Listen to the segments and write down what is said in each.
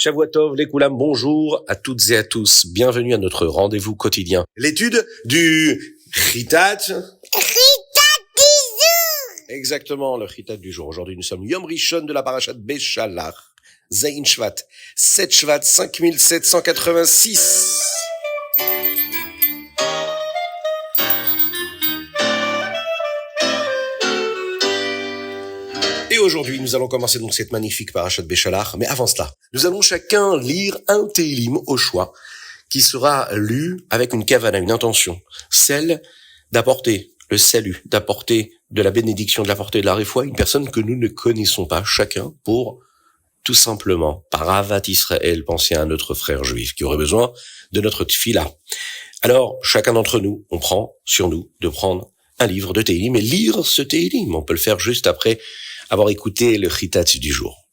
Shavua Tov, les Koulam, bonjour à toutes et à tous. Bienvenue à notre rendez-vous quotidien. L'étude du Chitat. Chitat du jour. Exactement, le Chitat du jour. Aujourd'hui, nous sommes Yom Rishon de la parashat Beshalach. Zayin Shvat, 7 Shvat, 5786. Et aujourd'hui, nous allons commencer donc cette magnifique parashat Beshalach. Mais avant cela, nous allons chacun lire un Télim au choix, qui sera lu avec une kavana, une intention, celle d'apporter le salut, d'apporter de la bénédiction, de l'apporter de la réfoua à une personne que nous ne connaissons pas, chacun pour tout simplement, par Avat Israël, penser à notre frère juif qui aurait besoin de notre tfila. Alors, chacun d'entre nous, on prend sur nous de prendre un livre de Télim et lire ce Télim. On peut le faire juste après avoir écouté le Chitat du jour.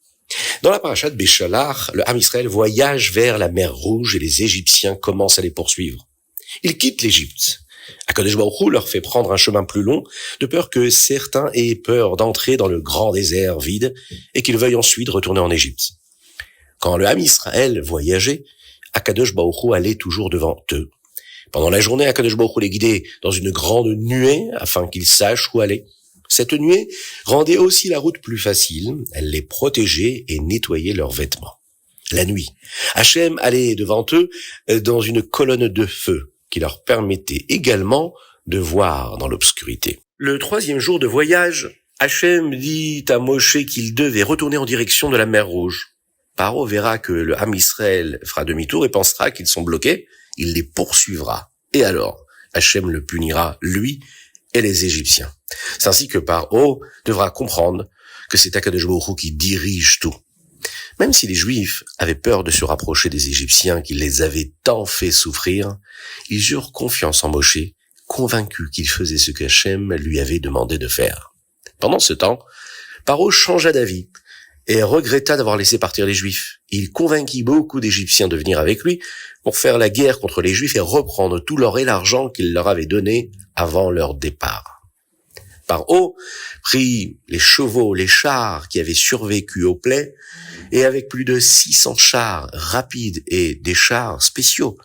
Dans la parashat Beshalach, le Ham Israël voyage vers la mer Rouge et les Égyptiens commencent à les poursuivre. Ils quittent l'Égypte. Akadosh Baruch Hu leur fait prendre un chemin plus long, de peur que certains aient peur d'entrer dans le grand désert vide et qu'ils veuillent ensuite retourner en Égypte. Quand le Ham Israël voyageait, Akadosh Baruch Hu allait toujours devant eux. Pendant la journée, Akadosh Baruch Hu les guidait dans une grande nuée afin qu'ils sachent où aller. Cette nuée rendait aussi la route plus facile, elle les protégeait et nettoyait leurs vêtements. La nuit, Hachem allait devant eux dans une colonne de feu qui leur permettait également de voir dans l'obscurité. Le troisième jour de voyage, Hachem dit à Moshe qu'il devait retourner en direction de la mer Rouge. Paro verra que le Ham Israël fera demi-tour et pensera qu'ils sont bloqués, il les poursuivra. Et alors, Hachem le punira, lui et les Égyptiens. C'est ainsi que Paro devra comprendre que c'est Akadosh Baruch Hu qui dirige tout. Même si les Juifs avaient peur de se rapprocher des Égyptiens qui les avaient tant fait souffrir, ils eurent confiance en Moshe, convaincus qu'il faisait ce qu'Hachem lui avait demandé de faire. Pendant ce temps, Paro changea d'avis et regretta d'avoir laissé partir les Juifs. Il convainquit beaucoup d'Égyptiens de venir avec lui pour faire la guerre contre les Juifs et reprendre tout l'or et l'argent qu'il leur avait donné avant leur départ. Paro prit les chevaux, les chars qui avaient survécu aux plaies, et avec plus de 600 chars rapides et des chars spéciaux,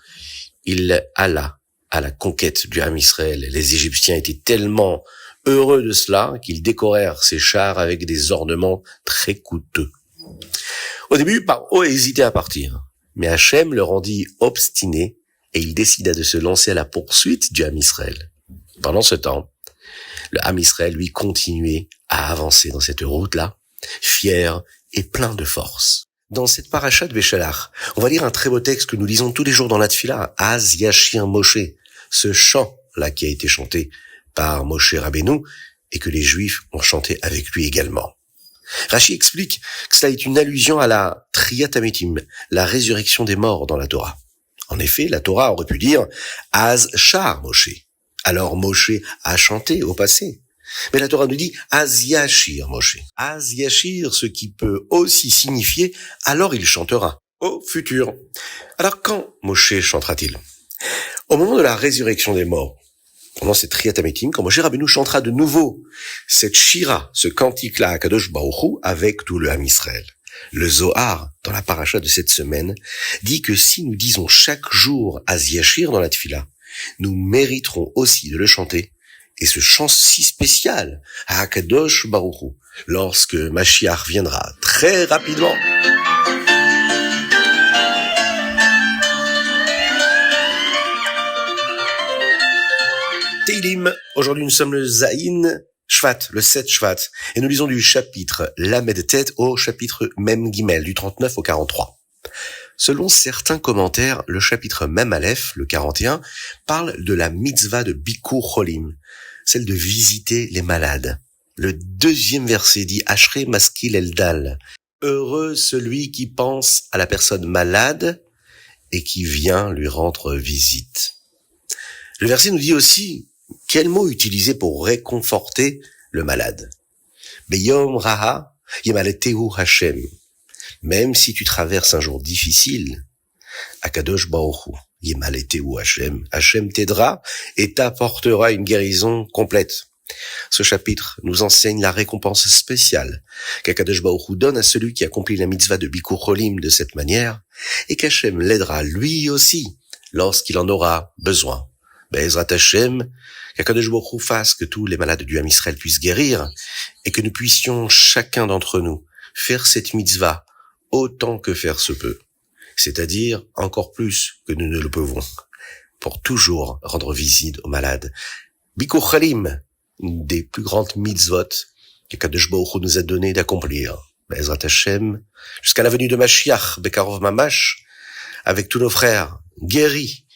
il alla à la conquête du Ham Israël. Les Égyptiens étaient tellement heureux de cela qu'ils décorèrent ces chars avec des ornements très coûteux. Au début, Paro hésitait à partir, mais Hachem le rendit obstiné et il décida de se lancer à la poursuite du Ham Israël. Pendant ce temps, le Ham Israël, lui, continuait à avancer dans cette route-là, fier et plein de force. Dans cette parashat Beshalach, on va lire un très beau texte que nous lisons tous les jours dans la Tfila, Az Yashir Moshe, ce chant-là qui a été chanté par Moshe Rabbeinu et que les Juifs ont chanté avec lui également. Rashi explique que cela est une allusion à la Triyat Hametim, la résurrection des morts dans la Torah. En effet, la Torah aurait pu dire Az Shar Moshe. Alors Moshe a chanté au passé. Mais la Torah nous dit Az Yashir Moshe. Az Yashir, ce qui peut aussi signifier alors il chantera au futur. Alors quand Moshe chantera-t-il? Au moment de la résurrection des morts, pendant cette Triyat Hametim, quand Moshe Rabbeinu chantera de nouveau cette shira, ce cantique-là à Kadosh Baruch Hu avec tout le Ham Israël. Le Zohar, dans la paracha de cette semaine, dit que si nous disons chaque jour Az Yashir dans la Tfila, nous mériterons aussi de le chanter, et ce chant si spécial à Akadosh Baruch Hu, lorsque Mashiach viendra très rapidement. Télim, aujourd'hui nous sommes le Zayin Shvat, le 7 Shvat, et nous lisons du chapitre Lamed Tet au chapitre Mem Gimel, du 39 au 43. Selon certains commentaires, le chapitre Mem Aleph, le 41, parle de la mitzvah de Bikur Cholim, celle de visiter les malades. Le deuxième verset dit Ashrei Maskil Eldal, heureux celui qui pense à la personne malade et qui vient lui rendre visite. Le verset nous dit aussi quel mot utiliser pour réconforter le malade. Beyom Raha Yemaletehu Hashem. Même si tu traverses un jour difficile, Akadosh Baruch Hu, Yemaletehu Hashem, Hashem t'aidera et t'apportera une guérison complète. Ce chapitre nous enseigne la récompense spéciale qu'Akadosh Baruch Hu donne à celui qui accomplit la mitzvah de Bikur Cholim de cette manière, et qu'Hachem l'aidera lui aussi lorsqu'il en aura besoin. Be'ezrat Hashem, qu'Akadosh Baruch Hu fasse que tous les malades du Ham Israël puissent guérir, et que nous puissions chacun d'entre nous faire cette mitzvah autant que faire se peut, c'est-à-dire encore plus que nous ne le pouvons, pour toujours rendre visite aux malades. Bikur Cholim, une des plus grandes mitzvot qu'Akadosh Baruch Hu nous a donné d'accomplir. Be'ezrat Hashem, jusqu'à la venue de Mashiach, Bekarov Mamash, avec tous nos frères guéris.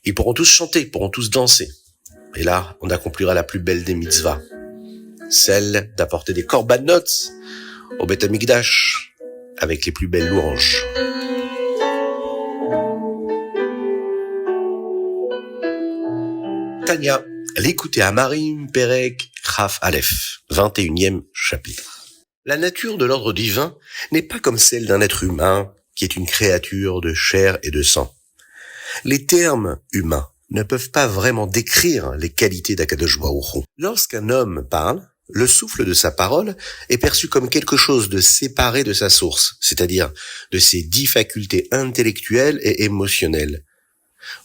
Ils pourront tous chanter, pourront tous danser. Et là, on accomplira la plus belle des mitzvahs, celle d'apporter des korbanot au Beth Amikdash avec les plus belles louanges. Tanya, l'écoutez à Marim Perek Chaf Aleph, 21e chapitre. La nature de l'ordre divin n'est pas comme celle d'un être humain qui est une créature de chair et de sang. Les termes humains ne peuvent pas vraiment décrire les qualités d'Akadosh Baruch Hu. Lorsqu'un homme parle, le souffle de sa parole est perçu comme quelque chose de séparé de sa source, c'est-à-dire de ses 10 facultés intellectuelles et émotionnelles.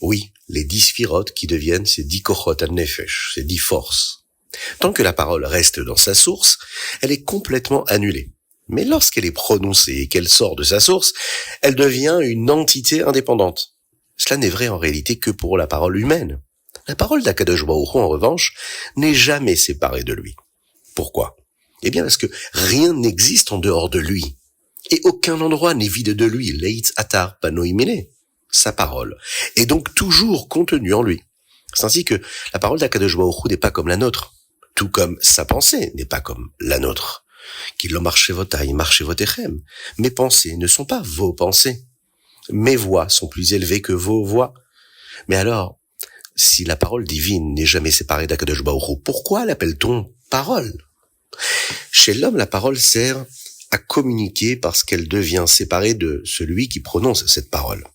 Oui, les 10 sphirotes qui deviennent ces 10 kochot ha-nefesh, ces 10 forces. Tant que la parole reste dans sa source, elle est complètement annulée. Mais lorsqu'elle est prononcée et qu'elle sort de sa source, elle devient une entité indépendante. Cela n'est vrai en réalité que pour la parole humaine. La parole d'Akadosh Baruch Hu, en revanche, n'est jamais séparée de lui. Pourquoi ? Eh bien parce que rien n'existe en dehors de lui. Et aucun endroit n'est vide de lui. Leitz atar panoi mine. Sa parole est donc toujours contenue en lui. C'est ainsi que la parole d'Akadosh Baruch Hu n'est pas comme la nôtre, tout comme sa pensée n'est pas comme la nôtre. Qu'il marchevotai marchevotechem. Mes pensées ne sont pas vos pensées. Mes voix sont plus élevées que vos voix. Mais alors, si la parole divine n'est jamais séparée d'Akadosh Baruch Hu, pourquoi l'appelle-t-on parole ? Chez l'homme, la parole sert à communiquer parce qu'elle devient séparée de celui qui prononce cette parole.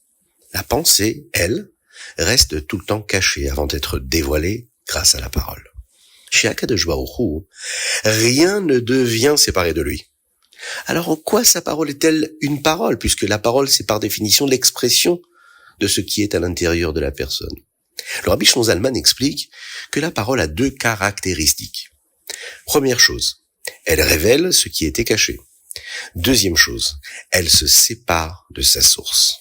La pensée, elle, reste tout le temps cachée avant d'être dévoilée grâce à la parole. Chez Akadosh Baruch Hu, rien ne devient séparé de lui. Alors en quoi sa parole est-elle une parole, puisque la parole c'est par définition l'expression de ce qui est à l'intérieur de la personne. Le Rabbi Shlomo Zalman explique que la parole a 2 caractéristiques. Première chose, elle révèle ce qui était caché. Deuxième chose, elle se sépare de sa source.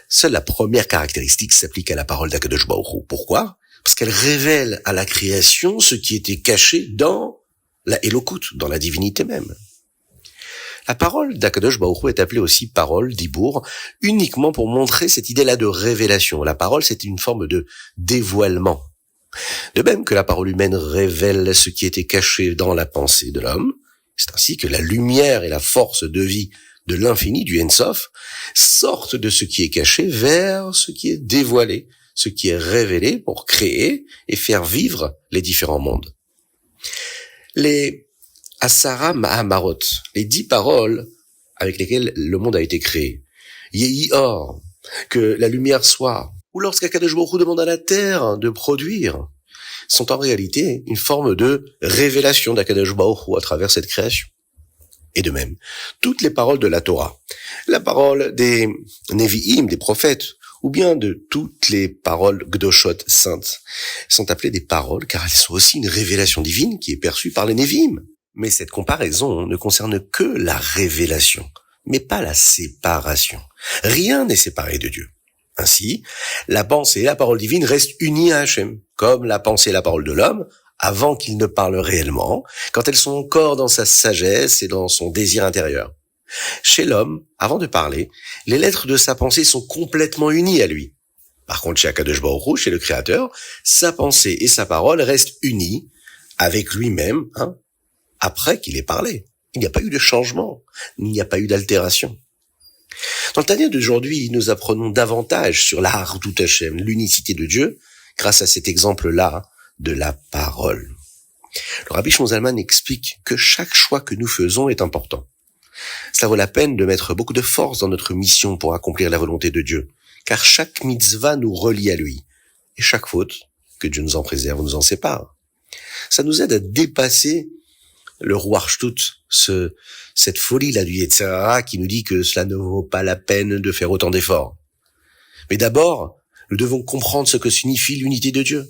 Seule la première caractéristique s'applique à la parole d'Akadosh Baruch Hu. Pourquoi ? Parce qu'elle révèle à la création ce qui était caché dans la Elokut, dans la divinité même. La parole d'Akadosh Baruch Hu est appelée aussi parole d'Ibour, uniquement pour montrer cette idée-là de révélation. La parole, c'est une forme de dévoilement. De même que la parole humaine révèle ce qui était caché dans la pensée de l'homme, c'est ainsi que la lumière et la force de vie de l'infini, du Ensof, sortent de ce qui est caché vers ce qui est dévoilé, ce qui est révélé pour créer et faire vivre les différents mondes. Les Asara Mahamarot, les 10 paroles avec lesquelles le monde a été créé. Yehi Or, que la lumière soit, ou lorsqu'Akadosh Baruch Hu demande à la terre de produire, sont en réalité une forme de révélation d'Akadosh Baruch Hu à travers cette création. Et de même, toutes les paroles de la Torah, la parole des Nevi'im, des prophètes, ou bien de toutes les paroles Gdoshot, saintes, sont appelées des paroles car elles sont aussi une révélation divine qui est perçue par les Nevi'im. Mais cette comparaison ne concerne que la révélation, mais pas la séparation. Rien n'est séparé de Dieu. Ainsi, la pensée et la parole divine restent unies à Hachem, comme la pensée et la parole de l'homme, avant qu'il ne parle réellement, quand elles sont encore dans sa sagesse et dans son désir intérieur. Chez l'homme, avant de parler, les lettres de sa pensée sont complètement unies à lui. Par contre, chez Akadosh Baruch Hu, chez le Créateur, sa pensée et sa parole restent unies avec lui-même, après qu'il ait parlé. Il n'y a pas eu de changement, il n'y a pas eu d'altération. Dans le Tanya d'aujourd'hui, nous apprenons davantage sur la Hardut Hashem, l'unicité de Dieu, grâce à cet exemple-là de la parole. Le Rabbi Shlomo Zalman explique que chaque choix que nous faisons est important. Cela vaut la peine de mettre beaucoup de force dans notre mission pour accomplir la volonté de Dieu, car chaque mitzvah nous relie à lui, et chaque faute, que Dieu nous en préserve, nous en sépare. Ça nous aide à dépasser le Ruach-Shtut, cette folie-là du Yetzer Hara qui nous dit que cela ne vaut pas la peine de faire autant d'efforts. Mais d'abord, nous devons comprendre ce que signifie l'unité de Dieu.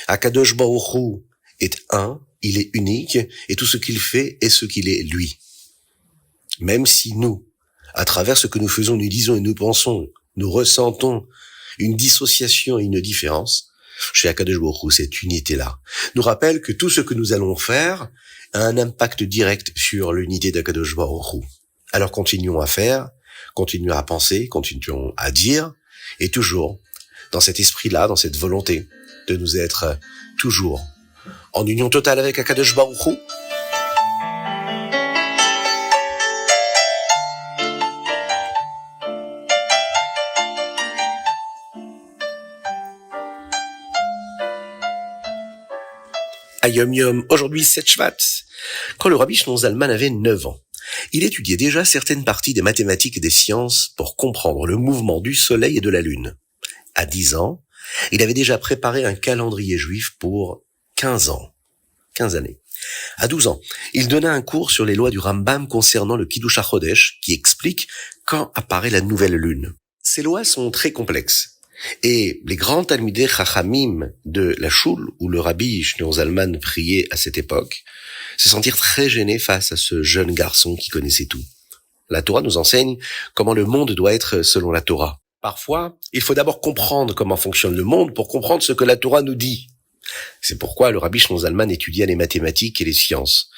Akadosh Baruch Hu est un, il est unique, et tout ce qu'il fait est ce qu'il est lui. Même si nous, à travers ce que nous faisons, nous disons et nous pensons, nous ressentons une dissociation et une différence, chez Akadosh Baruch Hu, cette unité-là nous rappelle que tout ce que nous allons faire a un impact direct sur l'unité d'Akadosh Baruch Hu. Alors continuons à faire, continuons à penser, continuons à dire, et toujours dans cet esprit-là, dans cette volonté de nous être toujours en union totale avec Akadosh Baruch Hu. Yom Yom, aujourd'hui 7 Shvat, quand le Rabbi Shimon Zalman avait 9 ans. Il étudiait déjà certaines parties des mathématiques et des sciences pour comprendre le mouvement du soleil et de la lune. À 10 ans, il avait déjà préparé un calendrier juif pour 15 années. À 12 ans, il donna un cours sur les lois du Rambam concernant le Kiddush HaChodesh qui explique quand apparaît la nouvelle lune. Ces lois sont très complexes. Et les grands Talmidei Chachamim de la Shul, où le Rabbi Shimon Zalman priait à cette époque, se sentirent très gênés face à ce jeune garçon qui connaissait tout. La Torah nous enseigne comment le monde doit être selon la Torah. Parfois, il faut d'abord comprendre comment fonctionne le monde pour comprendre ce que la Torah nous dit. C'est pourquoi le Rabbi Shimon Zalman étudia les mathématiques et les sciences.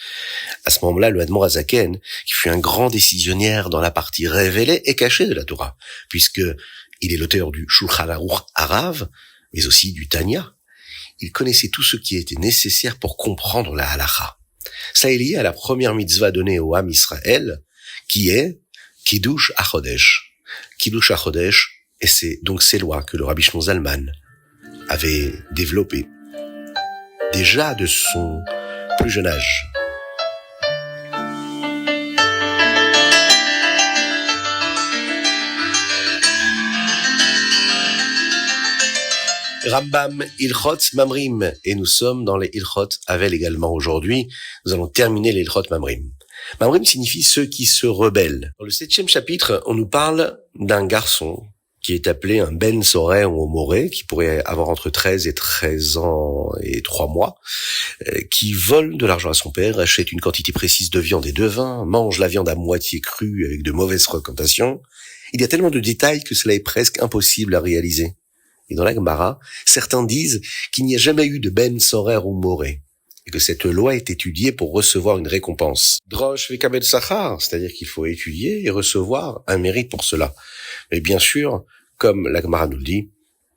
À ce moment-là, le Admor HaZaken, qui fut un grand décisionnaire dans la partie révélée et cachée de la Torah, puisque il est l'auteur du Shulchan Aruch Harav, mais aussi du Tanya. Il connaissait tout ce qui était nécessaire pour comprendre la halacha. Ça est lié à la première mitzvah donnée au Ham Israël, qui est Kiddush HaChodesh. Kiddush HaChodesh, et c'est donc ces lois que le Rabbi Shimon Zalman avait développées déjà de son plus jeune âge. Rambam, Ilchot, Mamrim, et nous sommes dans les Ilchot Avel également aujourd'hui. Nous allons terminer les Ilchot Mamrim. Mamrim signifie ceux qui se rebellent. Dans le 7e chapitre, on nous parle d'un garçon qui est appelé un Ben Sorer ou Moré, qui pourrait avoir entre 13 et 13 ans et 3 mois, qui vole de l'argent à son père, achète une quantité précise de viande et de vin, mange la viande à moitié crue avec de mauvaises fréquentations. Il y a tellement de détails que cela est presque impossible à réaliser. Et dans la Gemara, certains disent qu'il n'y a jamais eu de Ben Sorer ou Moré, et que cette loi est étudiée pour recevoir une récompense. Drosh vekabel sachar, c'est-à-dire qu'il faut étudier et recevoir un mérite pour cela. Mais bien sûr, comme la Gemara nous le dit,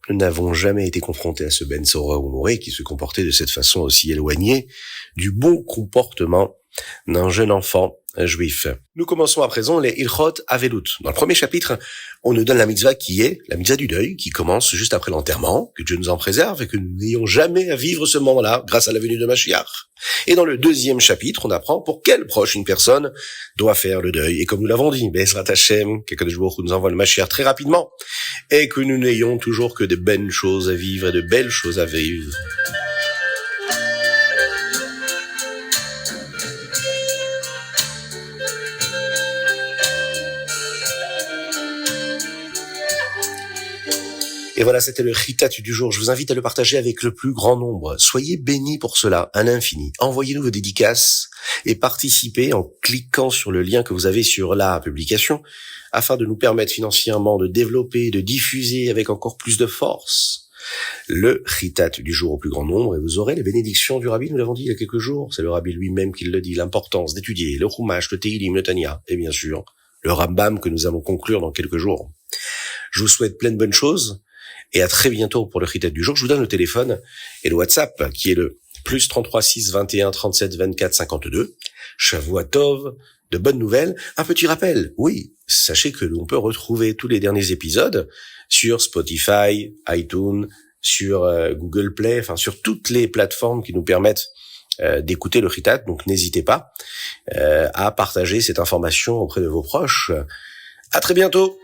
nous n'avons jamais été confrontés à ce Ben Sorer ou Moré qui se comportait de cette façon aussi éloignée du bon comportement d'un jeune enfant juif. Nous commençons à présent les Ilchot Avelut. Dans le premier chapitre, on nous donne la mitzvah qui est la mitzvah du deuil, qui commence juste après l'enterrement, que Dieu nous en préserve et que nous n'ayons jamais à vivre ce moment-là grâce à la venue de Mashiach. Et dans le deuxième chapitre, on apprend pour quel proche une personne doit faire le deuil. Et comme nous l'avons dit, Be'ezrat Hashem, qu'Akadosh Baruch Hu nous envoie le Mashiach très rapidement, et que nous n'ayons toujours que de belles choses à vivre et de belles choses à vivre. Et voilà, c'était le Chitat du jour. Je vous invite à le partager avec le plus grand nombre. Soyez bénis pour cela, à l'infini. Envoyez-nous vos dédicaces et participez en cliquant sur le lien que vous avez sur la publication afin de nous permettre financièrement de développer, de diffuser avec encore plus de force le Chitat du jour au plus grand nombre. Et vous aurez les bénédictions du Rabbi, nous l'avons dit il y a quelques jours. C'est le Rabbi lui-même qui le dit, l'importance d'étudier le Chumash, le Teilim, le Tanya et bien sûr le Rambam que nous allons conclure dans quelques jours. Je vous souhaite plein de bonnes choses. Et à très bientôt pour le Chitat du jour. Je vous donne le téléphone et le WhatsApp qui est le plus 33 6 21 37 24 52. Shavua Tov, de bonnes nouvelles. Un petit rappel, oui, sachez que l'on peut retrouver tous les derniers épisodes sur Spotify, iTunes, sur Google Play, enfin sur toutes les plateformes qui nous permettent d'écouter le Chitat. Donc n'hésitez pas à partager cette information auprès de vos proches. À très bientôt.